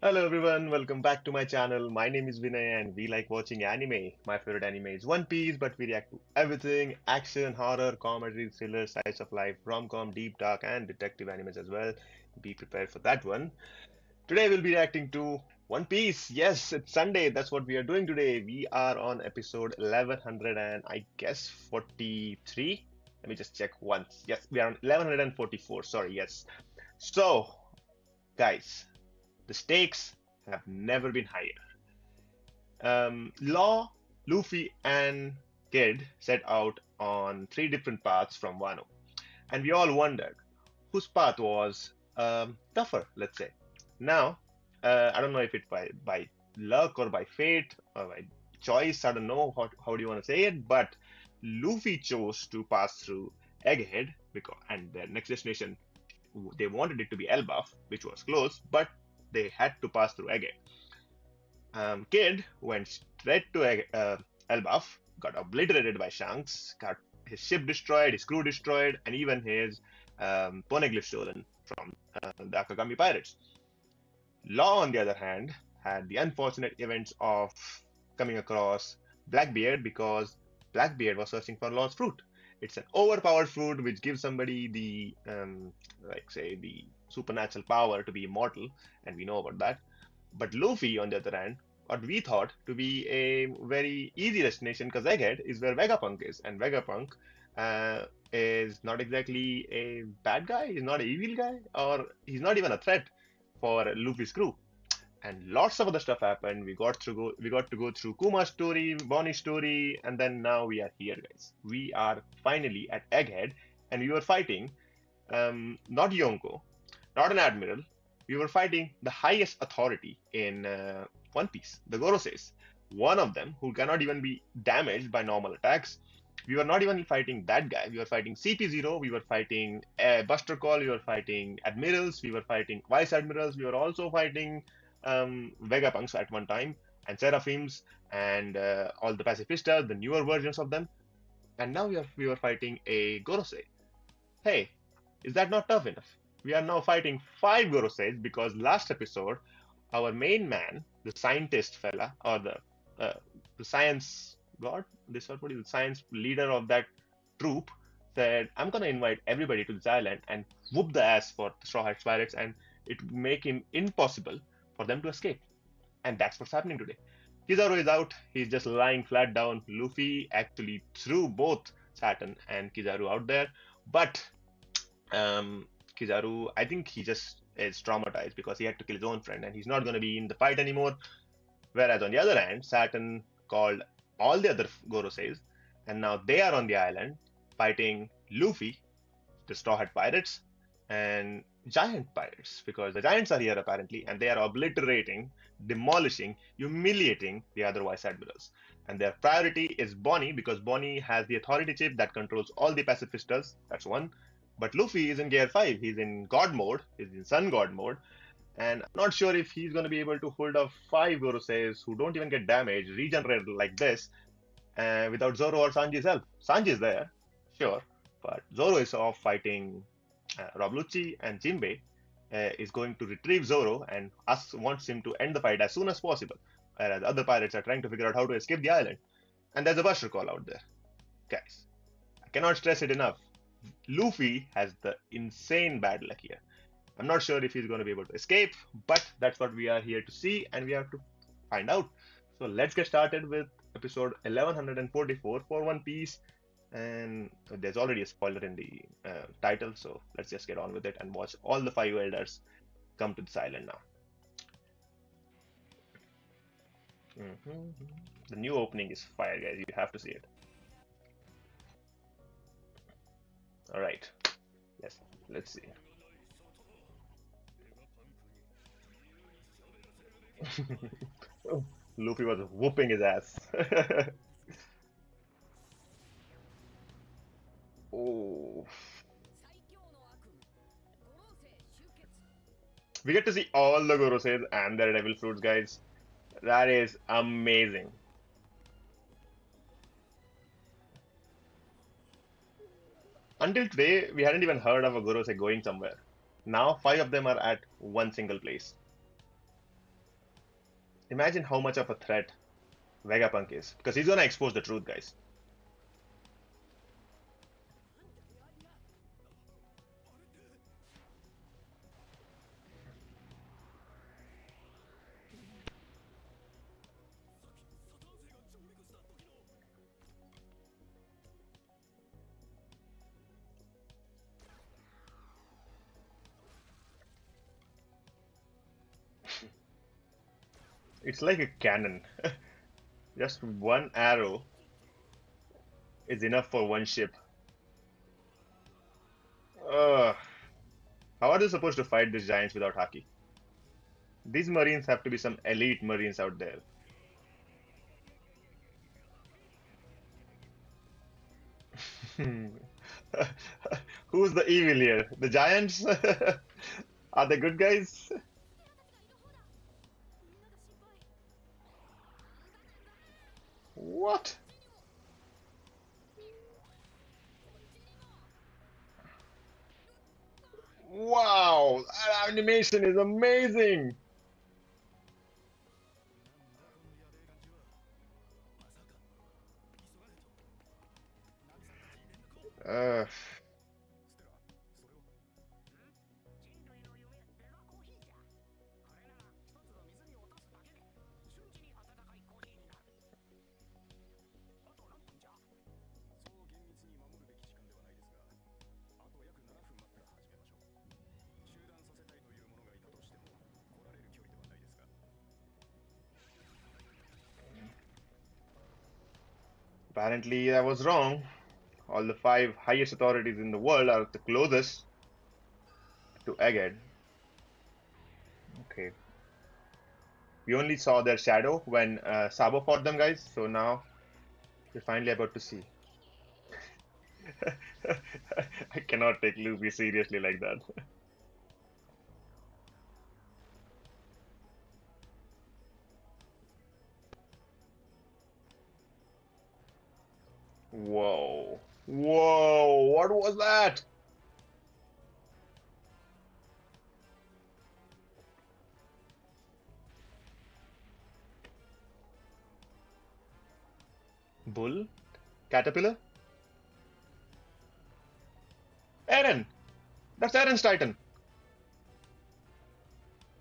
Hello everyone, welcome back to my channel. My name is Vinay and we like watching anime. My favorite anime is One Piece, but we react to everything: action, horror, comedy, thriller, slice of life, rom-com, deep dark, and detective animes as well. Be prepared for that one. Today we'll be reacting to One Piece. Yes, it's Sunday. That's what we are doing today. We are on episode 1100 and I guess 43. Let me just check once. Yes, we are on 1144. Sorry, yes. So, guys, the stakes have never been higher. Law, Luffy, and Kid set out on three different paths from Wano, and we all wondered whose path was tougher, let's say. Now, I don't know if it's by luck or by fate or by choice, I don't know how do you want to say it, but Luffy chose to pass through Egghead because, and their next destination, they wanted it to be Elbaf, which was close, but they had to pass through Egghead. Kid went straight to Elbaf, got obliterated by Shanks, got his ship destroyed, his crew destroyed, and even his poneglyph stolen from the Akagami pirates. Law, on the other hand, had the unfortunate events of coming across Blackbeard because Blackbeard was searching for lost fruit. It's an overpowered fruit which gives somebody the, like say, the supernatural power to be immortal, and we know about that. But Luffy, on the other hand, what we thought to be a very easy destination because Egghead is where Vegapunk is, and Vegapunk uh, is not exactly a bad guy, he's not an evil guy, or he's not even a threat for Luffy's crew. And lots of other stuff happened. We got to go through Kuma's story, Bonnie's story, and then now we are here, guys. We are finally at Egghead, and we were fighting not Yonko, not an admiral. We were fighting the highest authority in One Piece, the Goroseis. One of them who cannot even be damaged by normal attacks. We were not even fighting that guy. We were fighting CP0. We were fighting Buster Call. We were fighting admirals. We were fighting vice admirals. We were also fighting Vegapunks at one time, and Seraphims, and all the Pacifistas, the newer versions of them. And now we were fighting a Gorosei. Hey, is that not tough enough? We are now fighting five Goroseis because last episode, our main man, the scientist fella, or uh, the science god, this what is the science leader of that troop, said, "I'm gonna invite everybody to this island and whoop the ass for the Straw Hat Pirates, and it would make him impossible for them to escape." And that's what's happening today. Kizaru is out. He's just lying flat down. Luffy actually threw both Saturn and Kizaru out there, but Kizaru, I think he just is traumatized because he had to kill his own friend and he's not going to be in the fight anymore. Whereas on the other hand, Saturn called all the other Goroseis, and now they are on the island fighting Luffy, the Straw Hat Pirates, and Giant Pirates because the Giants are here apparently and they are obliterating, demolishing, humiliating the other Vice Admirals. And their priority is Bonnie because Bonnie has the authority chip that controls all the pacifistas. That's one. But Luffy is in Gear 5. He's in God mode. He's in Sun God mode. And I'm not sure if he's going to be able to hold off five Goroseis who don't even get damaged, regenerate like this, without Zoro or Sanji's help. Sanji is there, sure, but Zoro is off fighting Rob Lucci, and Jinbei is going to retrieve Zoro and wants him to end the fight as soon as possible, whereas other pirates are trying to figure out how to escape the island. And there's a Buster Call out there. Guys, I cannot stress it enough. Luffy has the insane bad luck here. I'm not sure if he's going to be able to escape, but that's what we are here to see, and we have to find out. So let's get started with episode 1144 for One Piece. And there's already a spoiler in the title, so let's just get on with it and watch all the five elders come to this island now. The new opening is fire, guys. You have to see it. All right, let's see. Luffy was whooping his ass. Oh, we get to see all the Goroseis and their devil fruits, guys. That is amazing. Until today, we hadn't even heard of a Gorosei going somewhere. Now, five of them are at one single place. Imagine how much of a threat Vegapunk is, because he's gonna expose the truth, guys. It's like a cannon. Just one arrow is enough for one ship. Ugh. How are they supposed to fight these giants without haki? These marines have to be some elite marines out there. Who's the evil here? The giants? Are they good guys? What? Wow, that animation is amazing. Uh, Apparently, I was wrong. All the five highest authorities in the world are the closest to Egghead. Okay. We only saw their shadow when Sabo fought them, guys. So now we're finally about to see. I cannot take Luffy seriously like that. Whoa. Whoa. What was that? Bull? Caterpillar? Eren! That's Eren's Titan.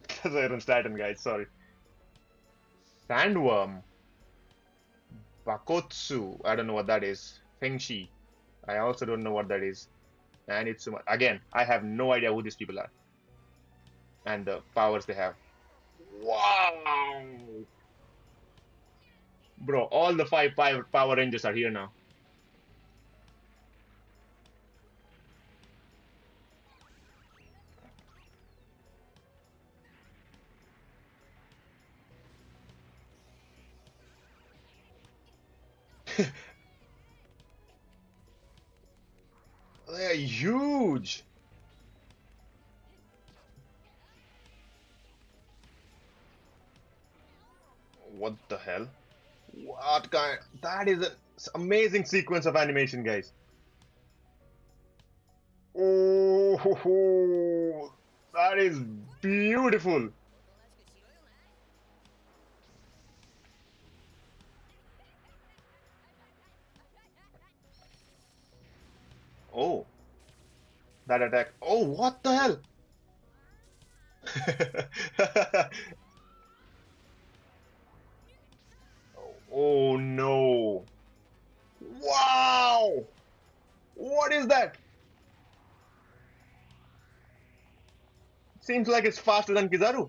That's Eren's Titan, guys. Sorry. Sandworm. Bakotsu. I don't know what that is. Fengshi. I also don't know what that is. And it's again, I have no idea who these people are and the powers they have. Wow, bro! All the five Power Rangers are here now. They're huge. What the hell? What kind? That is an amazing sequence of animation, guys. Oh, that is beautiful. Oh, that attack. Oh, what the hell? Oh no. Wow! What is that? Seems like it's faster than Kizaru.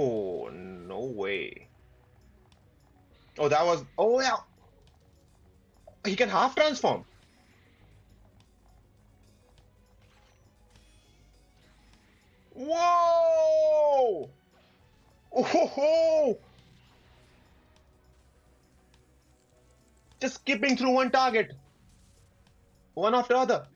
Oh, no way. Oh, that was. Oh, yeah. He can half transform. Whoa! Oh, just skipping through one target, one after other.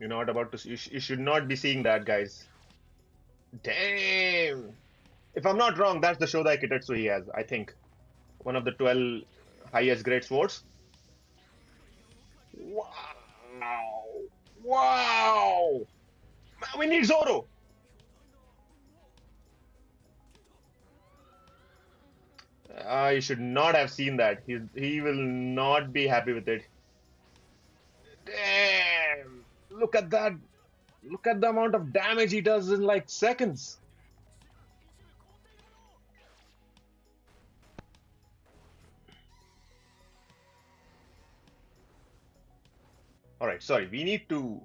You're not about to. You should not be seeing that, guys. Damn. If I'm not wrong, that's the Shodai Kitetsu he has. I think one of the 12 highest grade swords. Wow. Wow. Man, we need Zoro. I should not have seen that. He will not be happy with it. Damn. Look at that. Look at the amount of damage he does in like seconds. All right, sorry. We need to.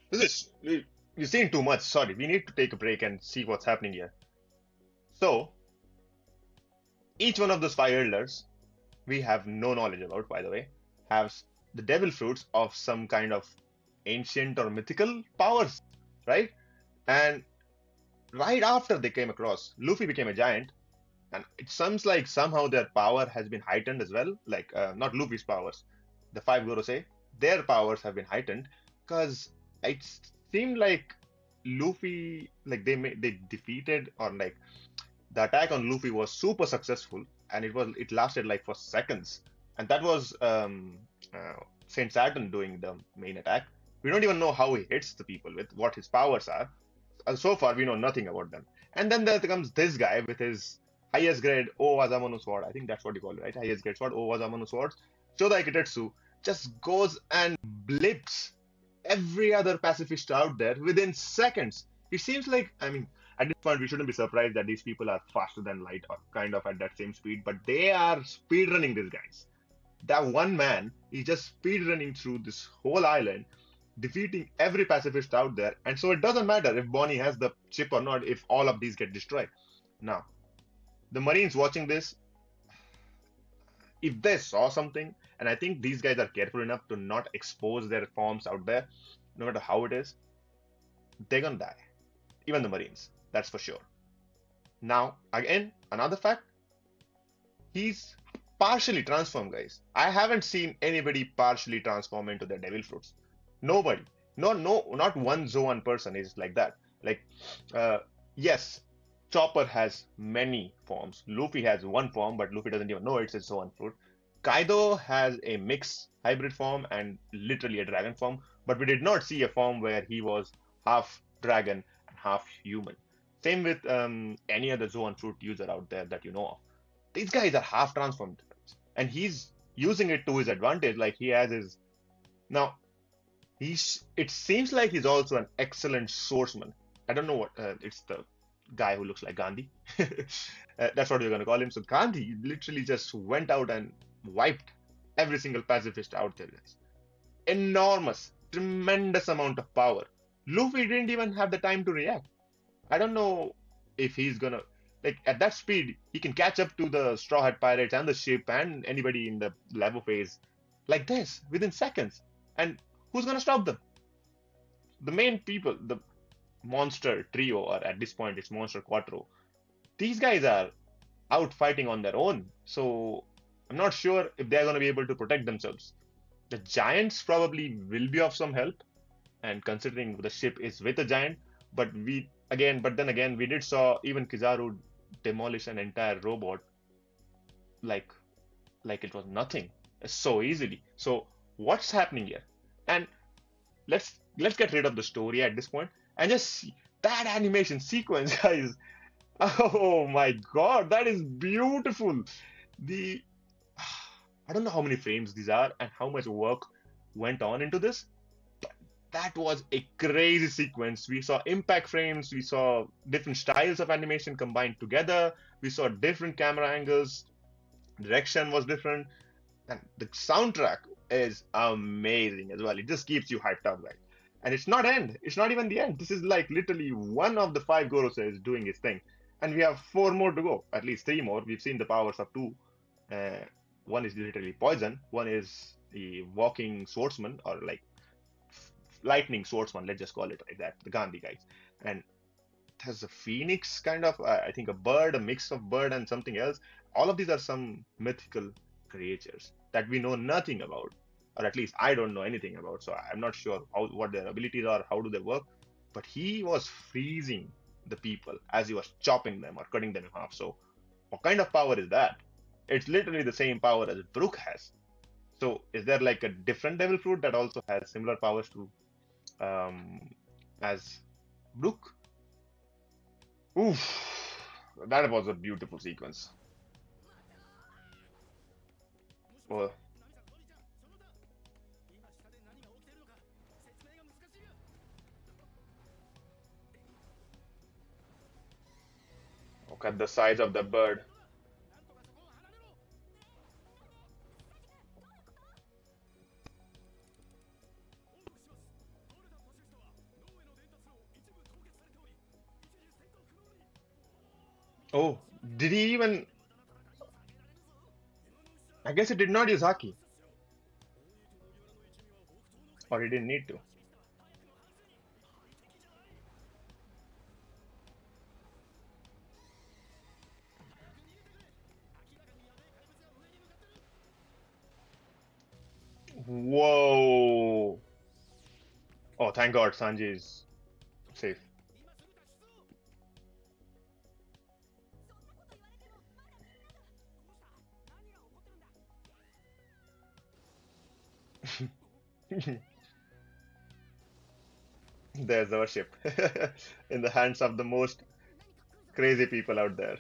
This is. You're seeing too much. Sorry. We need to take a break and see what's happening here. So, each one of those five elders, we have no knowledge about, by the way, have the devil fruits of some kind of ancient or mythical powers, right? And right after they came across, Luffy became a giant, and it seems like somehow their power has been heightened as well. Like not Luffy's powers, the five Gorosei, their powers have been heightened because it seemed like Luffy, like they defeated or like the attack on Luffy was super successful, and it lasted like for seconds, and that was Saint Saturn doing the main attack. We don't even know how he hits the people with what his powers are. So far, we know nothing about them. And then there comes this guy with his highest grade O Wazamonu sword. I think that's what you call it, right? Highest grade sword, O Wazamonu sword. Shodai Kitetsu just goes and blips every other pacifist out there within seconds. It seems like, I mean, at this point, we shouldn't be surprised that these people are faster than light or kind of at that same speed, but they are speedrunning these guys. That one man is just speedrunning through this whole island, defeating every pacifist out there. And so it doesn't matter if Bonnie has the chip or not, if all of these get destroyed. Now, the Marines watching this, if they saw something, and I think these guys are careful enough to not expose their forms out there, no matter how it is, they're gonna die. Even the Marines, that's for sure. Now, again, another fact, he's partially transformed, guys. I haven't seen anybody partially transform into their devil fruits. Nobody. No, no, not one Zoan person is like that. Like, uh, yes, Chopper has many forms. Luffy has one form, but Luffy doesn't even know it's a Zoan fruit. Kaido has a mixed hybrid form and literally a dragon form, but we did not see a form where he was half dragon and half human. Same with any other Zoan fruit user out there that you know of. These guys are half transformed, and he's using it to his advantage. Like he has his now. He's. It seems like he's also an excellent swordsman. I don't know what it's the guy who looks like Gandhi. That's what we're gonna call him. So Gandhi literally just went out and wiped every single pacifist out there, guys. Enormous, tremendous amount of power. Luffy didn't even have the time to react. I don't know if he's gonna like at that speed he can catch up to the Straw Hat Pirates and the ship and anybody in the lava phase like this within seconds. And who's gonna stop them? The main people, the monster trio, or at this point it's monster quattro. These guys are out fighting on their own. So I'm not sure if they're gonna be able to protect themselves. The giants probably will be of some help, and considering the ship is with a giant, but then again, we did saw even Kizaru demolish an entire robot like like it was nothing so easily. So what's happening here? And let's get rid of the story at this point and just see that animation sequence, guys. Oh my god, that is beautiful. The I don't know how many frames these are and how much work went on into this, but that was a crazy sequence. We saw impact frames, we saw different styles of animation combined together, we saw different camera angles, direction was different, and the soundtrack is amazing as well. It just keeps you hyped up, right? And it's not end. It's not even the end. This is like literally one of the five Gorosei is doing his thing, and we have four more to go. At least three more. We've seen the powers of two. Uh, one is literally poison. One is the walking swordsman, or like lightning swordsman. Let's just call it like that. The Gandhi guys, and has a phoenix kind of. I think a bird, a mix of bird and something else. All of these are some mythical creatures that we know nothing about, or at least I don't know anything about. So I'm not sure what their abilities are, how do they work. But he was freezing the people as he was chopping them or cutting them in half. So, what kind of power is that? It's literally the same power as Brook has. So, is there like a different devil fruit that also has similar powers to um, as Brook? Oof, that was a beautiful sequence. Well, look at the size of the bird. Oh, did he even? I guess he did not use Haki, or he didn't need to. Whoa! Oh, thank God, Sanji is safe. There's our ship in the hands of the most crazy people out there.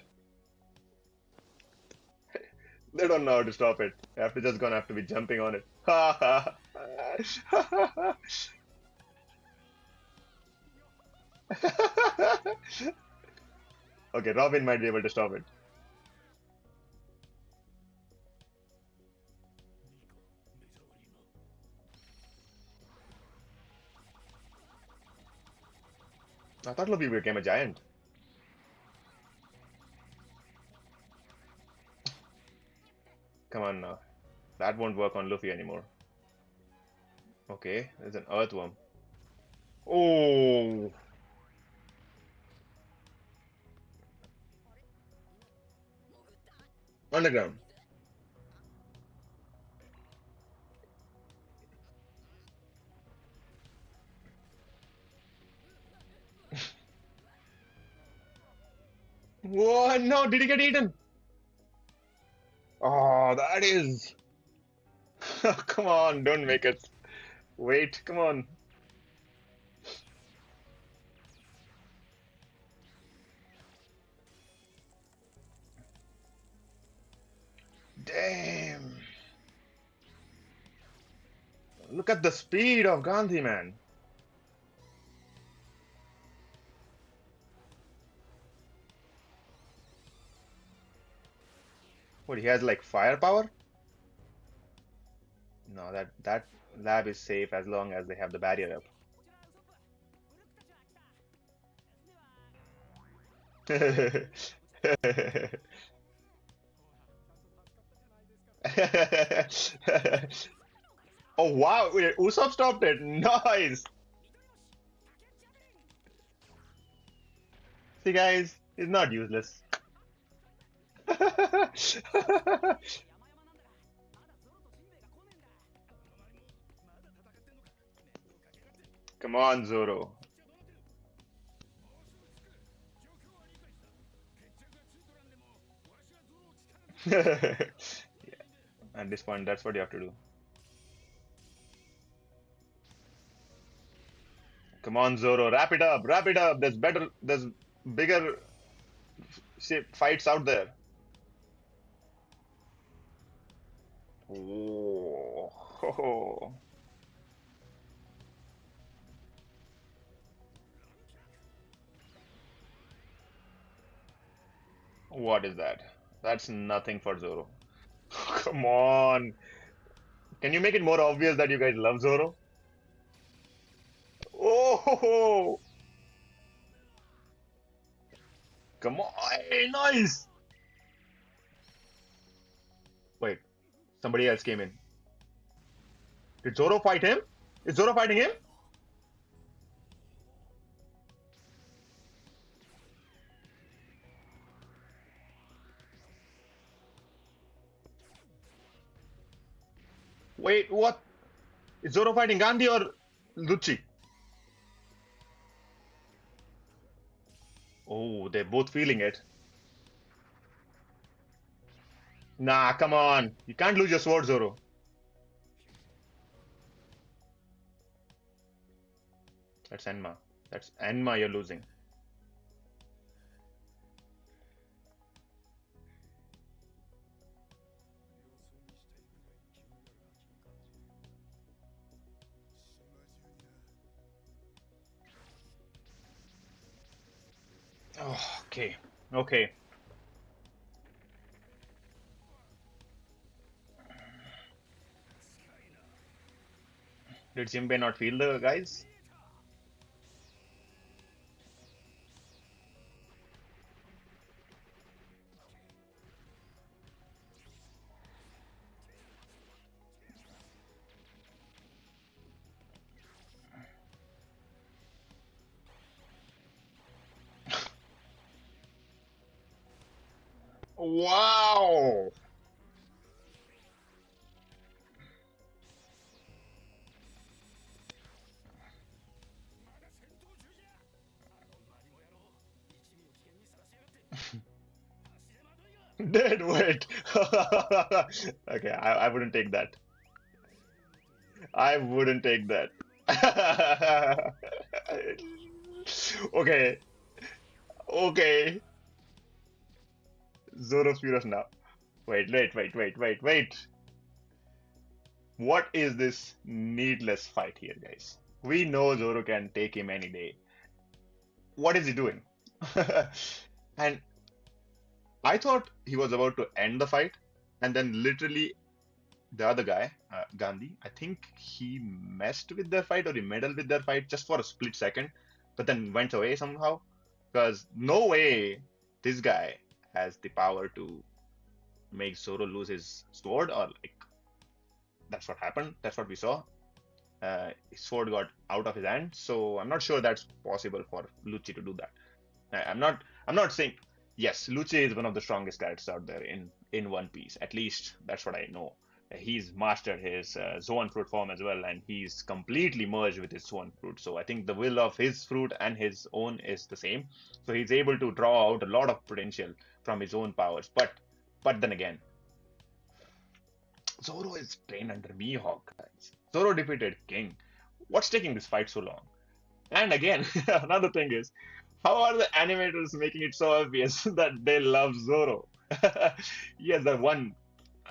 They don't know how to stop it. They have to just gonna have to be jumping on it. Ha ha. Okay, Robin might be able to stop it. I thought Luffy became a giant. Come on now. That won't work on Luffy anymore. Okay, there's an earthworm. Oh, underground. Whoa, no, did he get eaten? Oh, that is. Come on, don't make it. Wait, come on. Damn. Look at the speed of Gandhi, man. What, he has like firepower? No, that lab is safe as long as they have the barrier up. Oh wow, wait, Usopp stopped it. Nice. See guys, it's not useless. Come on, Zoro. Yeah, at this point, that's what you have to do. Come on, Zoro, wrap it up, wrap it up. There's bigger fights out there. Oh, what is that? That's nothing for Zoro. Come on. Can you make it more obvious that you guys love Zoro? Oh, come on. Hey, nice. Wait, somebody else came in. Did Zoro fight him? Is Zoro fighting him? Wait, what? Is Zoro fighting Gandhi or Lucci? Oh, they're both feeling it. Nah, come on. You can't lose your sword, Zoro. That's Enma. That's Enma you're losing. Oh, okay. Okay. Did Jinbei not feel the guys? Wow! Dead weight. Okay, I wouldn't take that. I wouldn't take that. Okay, okay. Zoro's furious now. Wait. What is this needless fight here, guys? We know Zoro can take him any day. What is he doing? And I thought he was about to end the fight, and then literally the other guy, Gandhi, I think he messed with their fight or he meddled with their fight just for a split second, but then went away somehow. Because no way this guy has the power to make Zoro lose his sword, or like that's what happened. That's what we saw. His sword got out of his hand, so I'm not sure that's possible for Lucci to do that. I'm not saying yes, Lucci is one of the strongest characters out there in One Piece. At least that's what I know. He's mastered his Zoan fruit form as well, and he's completely merged with his Zoan fruit. So I think the will of his fruit and his own is the same. So he's able to draw out a lot of potential from his own powers. But then again, Zoro is trained under Mihawk, guys. Zoro defeated King. What's taking this fight so long? And again, another thing is, how are the animators making it so obvious that they love Zoro? Yes, that one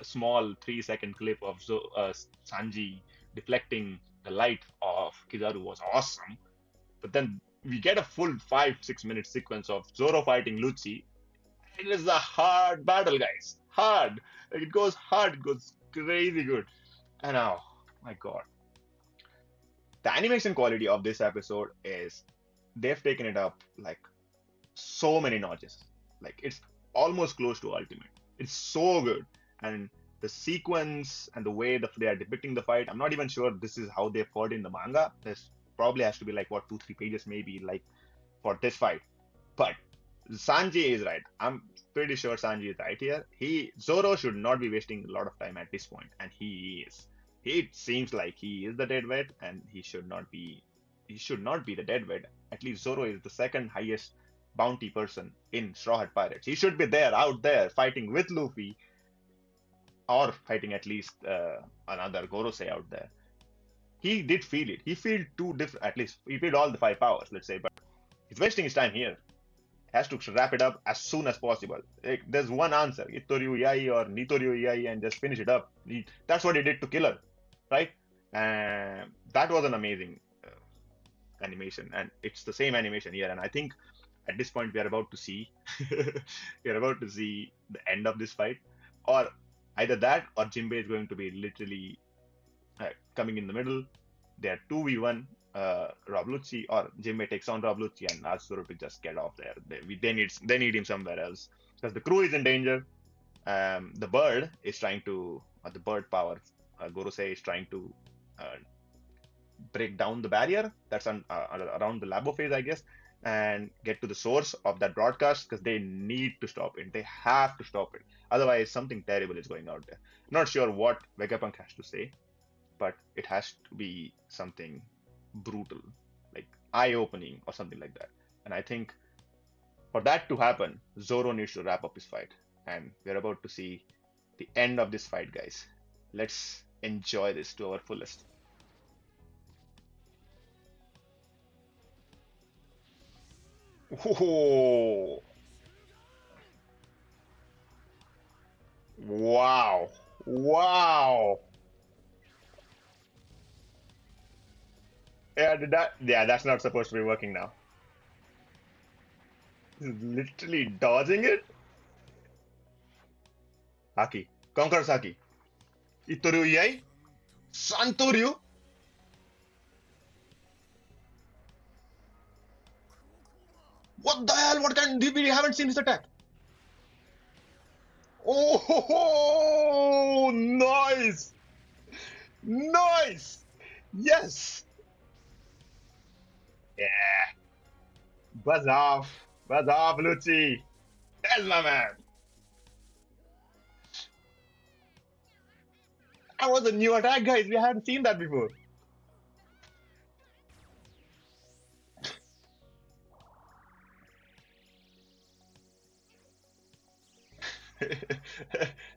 small 3 second clip of Sanji deflecting the light of Kizaru was awesome. But then we get a full 5-6 minute sequence of Zoro fighting Lucci. It is a hard battle, guys. Hard. Like, it goes hard. It goes crazy good. And oh my god, the animation quality of this episode is they've taken it up like so many notches. Like it's almost close to ultimate. It's so good, and the sequence and the way they are depicting the fight. I'm not even sure this is how they fought in the manga. This probably has to be like what 2-3 pages maybe like for this fight. But Sanji is right. I'm pretty sure Sanji is right here. Zoro should not be wasting a lot of time at this point, and he is. It seems like he is the dead weight, and he should not be. He should not be the dead weight. At least Zoro is the second highest bounty person in Straw Hat Pirates. He should be there, out there, fighting with Luffy, or fighting at least another Gorosei out there. He did feel it. He feel two different. At least he feel all the 5 powers, let's say, but he's wasting his time here. Has to wrap it up as soon as possible. Like, there's one answer, Itoryu Yai or Nitoryu Yai, and just finish it up. That's what he did to kill her, right? And that was an amazing animation, and it's the same animation here. And I think at this point we are about to see, we are about to see the end of this fight, or either that or Jinbei is going to be literally coming in the middle. They are 2v1. Rob Lucci or Jinbei takes on Rob Lucci and asks Zoro to just get off there. They need him somewhere else because the crew is in danger. The bird is trying to, the bird power, Gorosei is trying to uh, break down the barrier that's around the labo phase, I guess, and get to the source of that broadcast because they need to stop it. They have to stop it. Otherwise, something terrible is going out there. Not sure what Vegapunk has to say, but it has to be something brutal, like eye-opening or something like that. And I think For that to happen, Zoro needs to wrap up his fight. And we're about to see the end of this fight, guys. Let's enjoy this to our fullest. Oh, wow. Wow. Yeah, that's not supposed to be working now. This is literally dodging it. Haki. Conquers Haki. Itoru Yai. Santoryu. What the hell? What kind? We haven't seen this attack. Oh, nice. Nice. Yes. Yeah. Buzz off. Buzz off, Lucci. That's my man. That was a new attack, guys. We hadn't seen that before.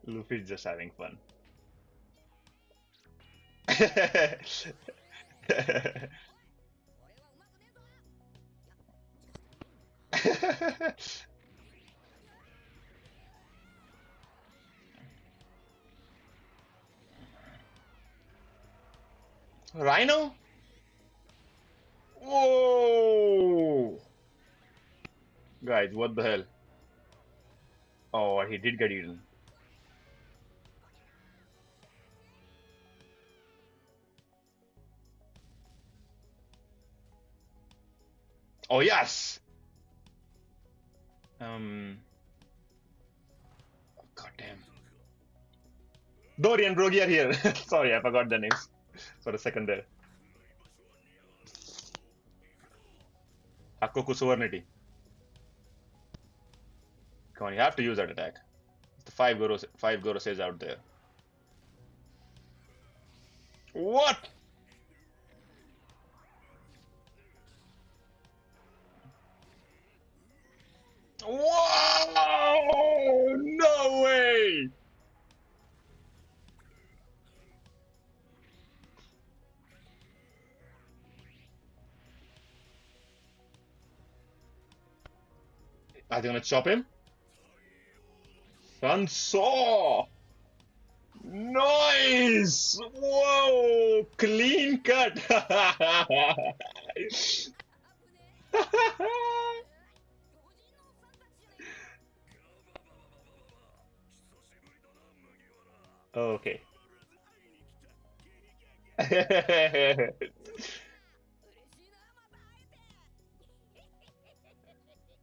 Luffy's just having fun. Rhino? Whoa! Guys, what the hell? Oh, he did get eaten. Oh, yes! Um, God damn. Dory and Brogy are here. Sorry, I forgot the names for a second there. Hakoku Suvarniti. Come on, you have to use that attack. It's the five Goroseis out there. What? Whoa! No way! Are they gonna chop him? Sunsaw! Nice! Whoa! Clean cut! Okay.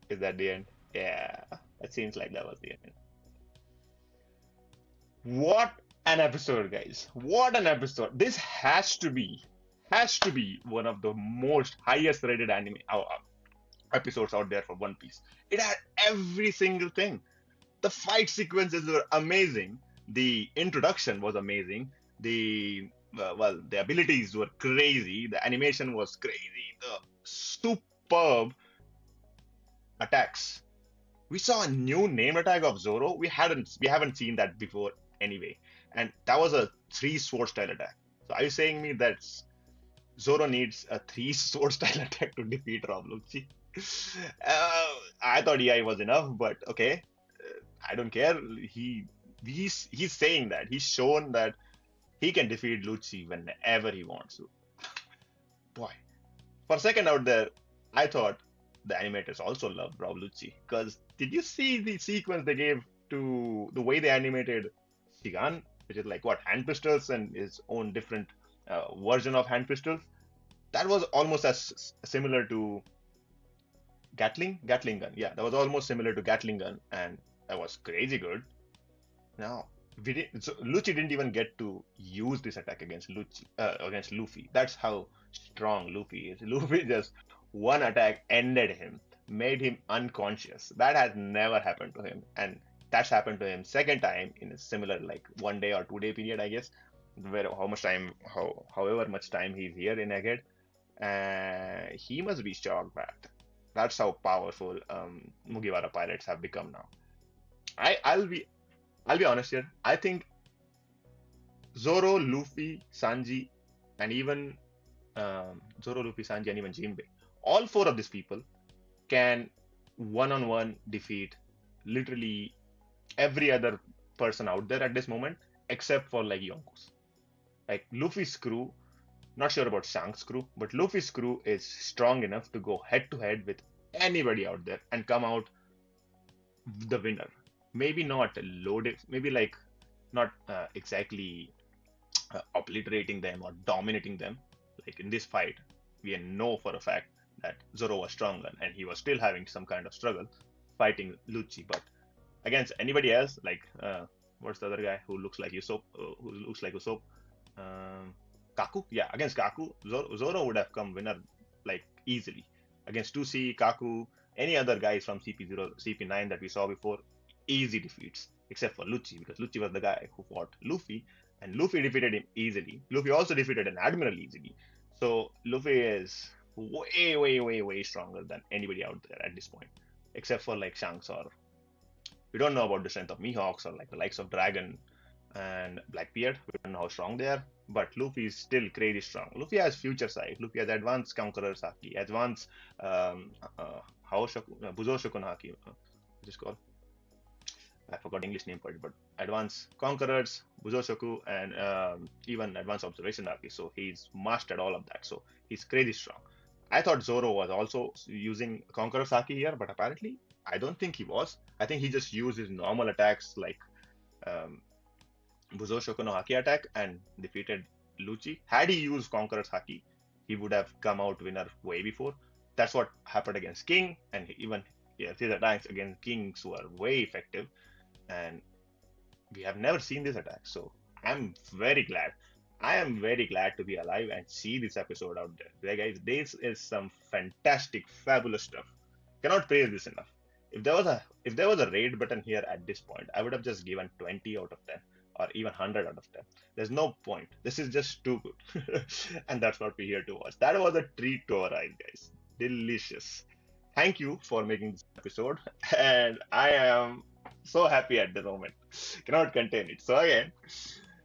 Is that the end? Yeah, it seems like that was the end. What an episode, guys! What an episode! This has to be one of the most highest rated anime episodes out there for One Piece. It had every single thing. The fight sequences were amazing. The introduction was amazing. The abilities were crazy. The animation was crazy. The superb attacks. We saw a new name attack of Zoro. We haven't seen that before anyway, and that was a three sword style attack. So are you saying me that Zoro needs a three sword style attack to defeat Rob Lucci? I thought EI was enough, but okay, I don't care. He's saying that he's shown that he can defeat Lucci whenever he wants to. Boy, for a second out there, I thought the animators also loved Rob Lucci. Because did you see the sequence they gave to the way they animated Shigan, which is like what, hand pistols and his own different version of hand pistols? That was almost as similar to Gatling gun. Yeah, that was almost similar to Gatling gun, and that was crazy good. Now, Lucci didn't even get to use this attack against Luffy. That's how strong Luffy is. Luffy just one attack ended him, made him unconscious. That has never happened to him, and that's happened to him second time in a similar like 1 day or 2 day period, I guess. Where how much time, however much time he's here in Egghead, he must be shocked back. That's how powerful Mugiwara pirates have become now. I'll be honest here. I think Zoro, Luffy, Sanji, and even Zoro, Luffy, Sanji, and even Jinbei, all four of these people can one-on-one defeat literally every other person out there at this moment, except for like Yonko's. Like Luffy's crew, not sure about Shank's crew, but Luffy's crew is strong enough to go head to head with anybody out there and come out the winner. Maybe not loaded, maybe like not exactly obliterating them or dominating them. Like in this fight, we know for a fact that Zoro was stronger and he was still having some kind of struggle fighting Lucci. But against anybody else, like what's the other guy who looks like Usopp? Who looks like Usopp? Um, Kaku? Yeah, against Kaku, Zoro would have come winner like easily. Against 2C, Kaku, any other guys from CP0, CP9 that we saw before, easy defeats, except for Lucci, because Lucci was the guy who fought Luffy, and Luffy defeated him easily. Luffy also defeated an admiral easily. So Luffy is way, way, way, way stronger than anybody out there at this point, except for like Shanks or we don't know about the strength of Mihawks or like the likes of Dragon and Blackbeard. We don't know how strong they are, but Luffy is still crazy strong. Luffy has future sight. Luffy has advanced Conqueror's Haki, advanced Buzo Shokun Haki, which is called. I forgot the English name for it, but advanced Conquerors, Buzoshoku, and even advanced Observation Haki. So he's mastered all of that. So he's crazy strong. I thought Zoro was also using Conqueror's Haki here, but apparently I don't think he was. I think he just used his normal attacks like um, Buzoshoku no Haki attack and defeated Lucci. Had he used Conqueror's Haki, he would have come out winner way before. That's what happened against King, and even his attacks against Kings were way effective. And we have never seen this attack. So I'm very glad. I am very glad to be alive and see this episode out there. Yeah, guys, this is some fantastic, fabulous stuff. Cannot praise this enough. If there was a rate button here at this point, I would have just given 20 out of 10 or even 100 out of 10. There's no point. This is just too good. And that's what we're here to watch. That was a treat to our eyes, guys. Delicious. Thank you for making this episode. And I am so happy at the moment. Cannot contain it. So again,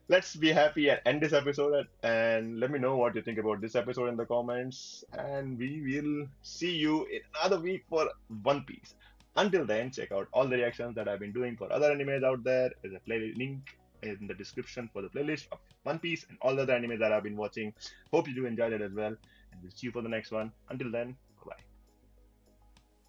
let's be happy and end this episode and let me know what you think about this episode in the comments. And we will see you in another week for One Piece. Until then, check out all the reactions that I've been doing for other animes out there. There's a play link in the description for the playlist of One Piece and all the other animes that I've been watching. Hope you do enjoy it as well. And we'll see you for the next one. Until then,